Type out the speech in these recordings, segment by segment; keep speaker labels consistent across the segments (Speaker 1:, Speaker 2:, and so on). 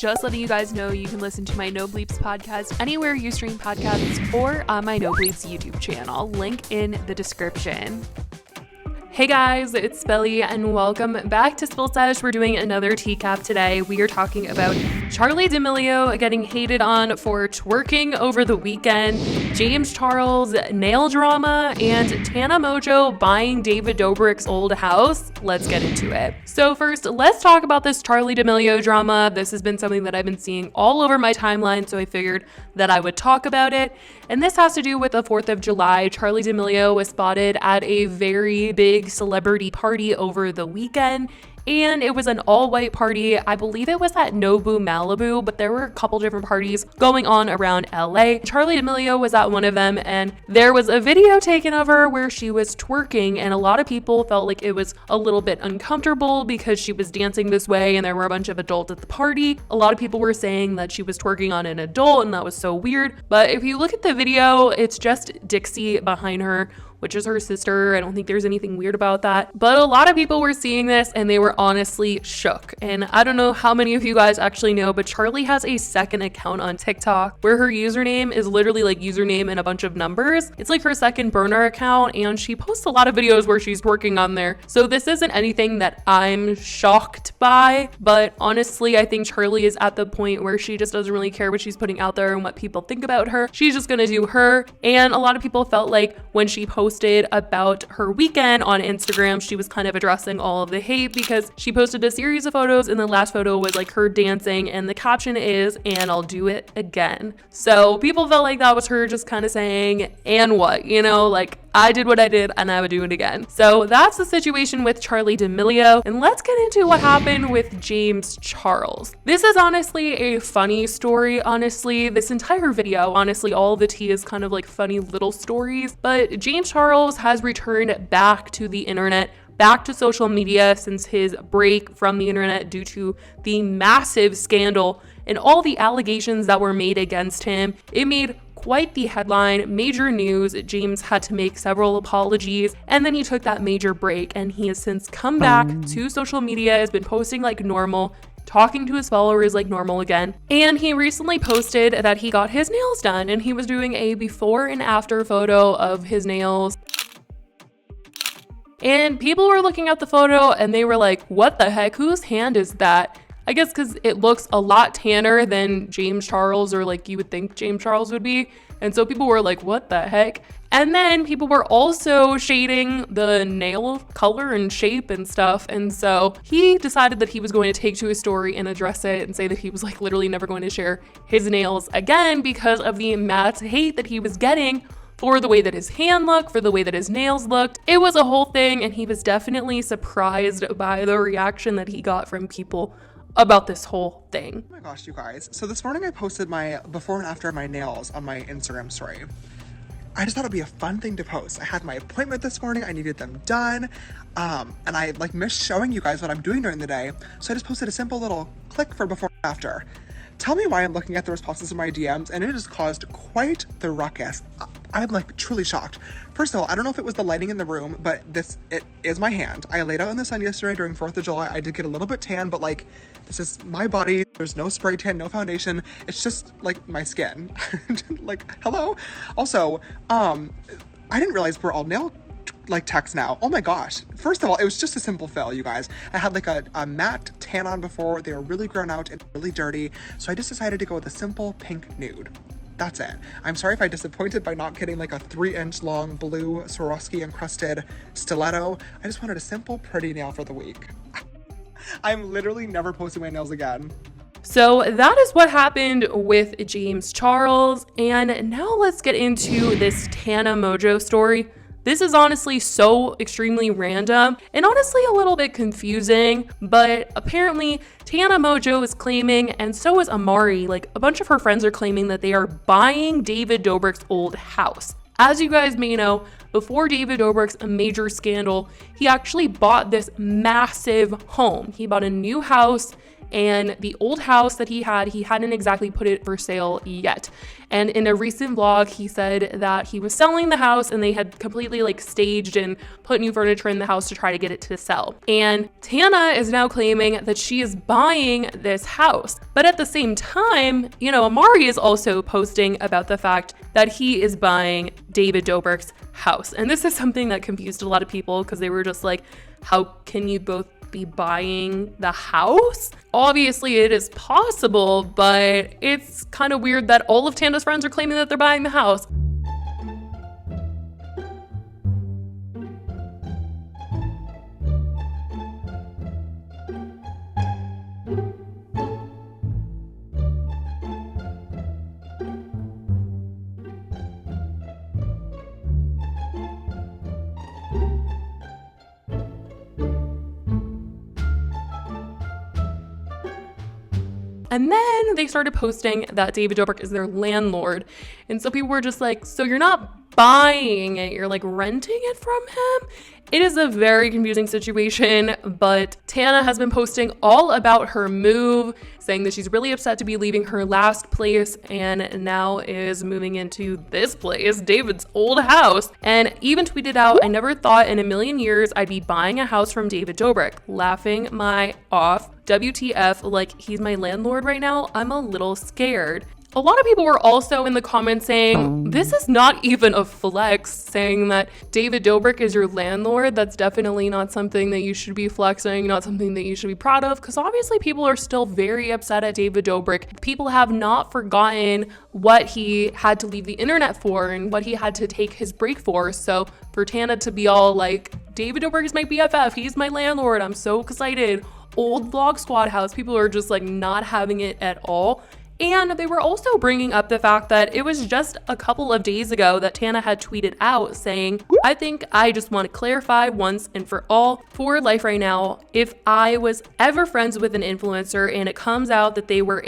Speaker 1: Just letting you guys know you can listen to my No Bleeps podcast anywhere you stream podcasts or on my No Bleeps YouTube channel. Link in the description. Hey guys, it's Belly and welcome back to Sesh. We're doing another Teacap today. We are talking about Charli Demilio getting hated on for twerking over the weekend, James Charles nail drama, and Tana Mongeau buying David Dobrik's old house. Let's get into it. So first, let's talk about this Charli Demilio drama. This has been something that I've been seeing all over my timeline, so I figured that I would talk about it. And this has to do with the 4th of July. Charli Demilio was spotted at a very big celebrity party over the weekend, and it was an all-white party. I believe it was at Nobu Malibu, but there were a couple different parties going on around LA. Charli Demilio was at one of them, and there was a video taken of her where she was twerking, and a lot of people felt like it was a little bit uncomfortable because she was dancing this way and there were a bunch of adults at the party. A lot of people were saying that she was twerking on an adult and that was so weird, but if you look at the video, it's just Dixie behind her, which is her sister. I don't think there's anything weird about that. But a lot of people were seeing this and they were honestly shook. And I don't know how many of you guys actually know, but Charli has a second account on TikTok where her username is literally like username and a bunch of numbers. It's like her second burner account, and she posts a lot of videos where she's working on there. So this isn't anything that I'm shocked by, but honestly, I think Charli is at the point where she just doesn't really care what she's putting out there and what people think about her. She's just gonna do her. And a lot of people felt like when she posted about her weekend on Instagram, she was kind of addressing all of the hate because she posted a series of photos, and the last photo was like her dancing, and the caption is, "And I'll do it again." So people felt like that was her just kind of saying, and what, you know, like, I did what I did and I would do it again. So that's the situation with Charli Demilio. And let's get into what happened with James Charles. This is honestly a funny story, honestly. This entire video, honestly, all of the tea is kind of like funny little stories. But James Charles has returned back to the internet, back to social media since his break from the internet due to the massive scandal and all the allegations that were made against him. It made quite the headline, major news. James had to make several apologies, and then he took that major break, and he has since come back to social media, has been posting like normal, talking to his followers like normal again. And he recently posted that he got his nails done, and he was doing a before and after photo of his nails. And people were looking at the photo and they were like, what the heck, whose hand is that? I guess because it looks a lot tanner than James Charles, or like you would think James Charles would be. And so people were like, what the heck? And then people were also shading the nail color and shape and stuff. And so he decided that he was going to take to his story and address it and say that he was like literally never going to share his nails again because of the mass hate that he was getting for the way that his hand looked, for the way that his nails looked. It was a whole thing, and he was definitely surprised by the reaction that he got from people about this whole thing.
Speaker 2: Oh my gosh, you guys. So this morning I posted my before and after my nails on my Instagram story. I just thought it'd be a fun thing to post. I had my appointment this morning. I needed them done. And I like missed showing you guys what I'm doing during the day. So I just posted a simple little click for before and after. Tell me why I'm looking at the responses in my DMs, and it has caused quite the ruckus. I'm like truly shocked. First of all, I don't know if it was the lighting in the room, but it is my hand. I laid out in the sun yesterday during 4th of July. I did get a little bit tan, but like, this is my body. There's no spray tan, no foundation. It's just like my skin. Like, hello? Also, I didn't realize we're all nail like techs now. Oh my gosh. First of all, it was just a simple fill, you guys. I had like a matte tan on before. They were really grown out and really dirty. So I just decided to go with a simple pink nude. That's it. I'm sorry if I disappointed by not getting like a 3-inch long blue Swarovski encrusted stiletto. I just wanted a simple pretty nail for the week. I'm literally never posting my nails again.
Speaker 1: So that is what happened with James Charles. And now let's get into this Tana Mongeau story. This is honestly so extremely random and honestly a little bit confusing, but apparently Tana Mongeau is claiming, and so is Amari, like a bunch of her friends are claiming that they are buying David Dobrik's old house. As you guys may know, before David Dobrik's major scandal, he actually bought this massive home. He bought a new house and the old house that he hadn't exactly put it for sale yet. And in a recent vlog, he said that he was selling the house and they had completely like staged and put new furniture in the house to try to get it to sell. And Tana is now claiming that she is buying this house. But at the same time, you know, Amari is also posting about the fact that he is buying David Dobrik's house. And this is something that confused a lot of people because they were just like, how can you both be buying the house? Obviously it is possible, but it's kind of weird that all of Tana's friends are claiming that they're buying the house. And then they started posting that David Dobrik is their landlord. And so people were just like, so you're not buying it, you're like renting it from him? It is a very confusing situation, but Tana has been posting all about her move, saying that she's really upset to be leaving her last place and now is moving into this place, David's old house, and even tweeted out, I never thought in a million years I'd be buying a house from David Dobrik, laughing my off. WTF, like he's my landlord right now? I'm a little scared. A lot of people were also in the comments saying, this is not even a flex, saying that David Dobrik is your landlord. That's definitely not something that you should be flexing, not something that you should be proud of, because obviously people are still very upset at David Dobrik. People have not forgotten what he had to leave the internet for and what he had to take his break for. So for Tana to be all like, David Dobrik is my BFF, he's my landlord, I'm so excited. Old Vlog Squad house, people are just like not having it at all. And they were also bringing up the fact that it was just a couple of days ago that Tana had tweeted out saying, I think I just want to clarify once and for all for life right now, if I was ever friends with an influencer and it comes out that they were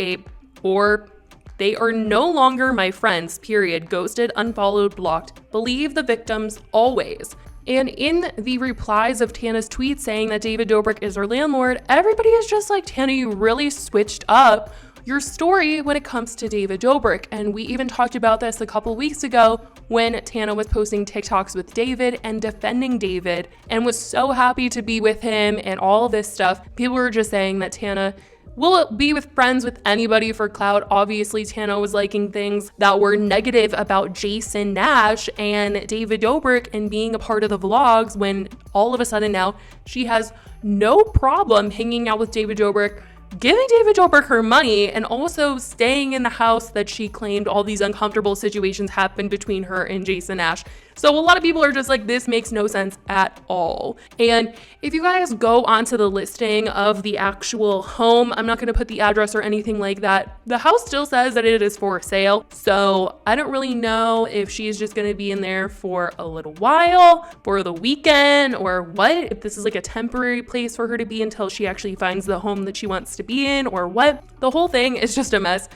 Speaker 1: they are no longer my friends, period, ghosted, unfollowed, blocked, believe the victims always. And in the replies of Tana's tweet saying that David Dobrik is her landlord, everybody is just like, Tana, you really switched up your story when it comes to David Dobrik. And we even talked about this a couple weeks ago when Tana was posting TikToks with David and defending David and was so happy to be with him and all this stuff. People were just saying that Tana will be with friends with anybody for clout. Obviously, Tana was liking things that were negative about Jason Nash and David Dobrik and being a part of the vlogs when all of a sudden now she has no problem hanging out with David Dobrik, giving David Dobrik her money, and also staying in the house that she claimed all these uncomfortable situations happened between her and Jason Nash. So a lot of people are just like, this makes no sense at all. And if you guys go onto the listing of the actual home, I'm not going to put the address or anything like that. The house still says that it is for sale. So I don't really know if she's just going to be in there for a little while, for the weekend, or what, if this is like a temporary place for her to be until she actually finds the home that she wants to be in, or what. The whole thing is just a mess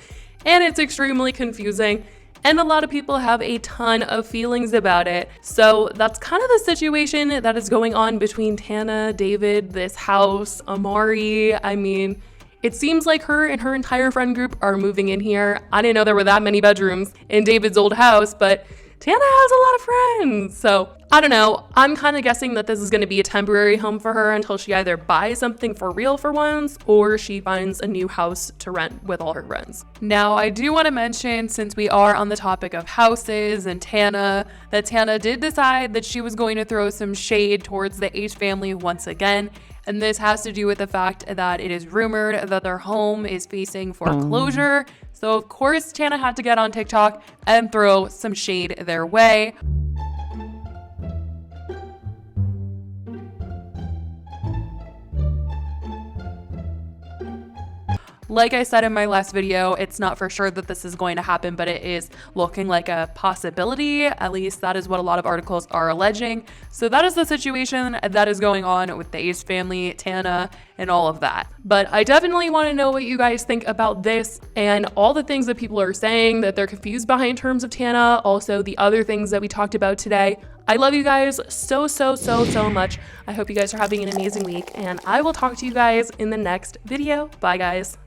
Speaker 1: and it's extremely confusing. And a lot of people have a ton of feelings about it. So that's kind of the situation that is going on between Tana, David, this house, Amari. I mean, it seems like her and her entire friend group are moving in here. I didn't know there were that many bedrooms in David's old house, but Tana has a lot of friends. So I don't know. I'm kind of guessing that this is going to be a temporary home for her until she either buys something for real for once or she finds a new house to rent with all her friends. Now, I do want to mention, since we are on the topic of houses and Tana, that Tana did decide that she was going to throw some shade towards the H family once again. And this has to do with the fact that it is rumored that their home is facing foreclosure. So of course, Tana had to get on TikTok and throw some shade their way. Like I said in my last video, it's not for sure that this is going to happen, but it is looking like a possibility. At least that is what a lot of articles are alleging. So that is the situation that is going on with the Ace family, Tana, and all of that. But I definitely want to know what you guys think about this and all the things that people are saying that they're confused behind in terms of Tana. Also, the other things that we talked about today. I love you guys so much. I hope you guys are having an amazing week, and I will talk to you guys in the next video. Bye, guys.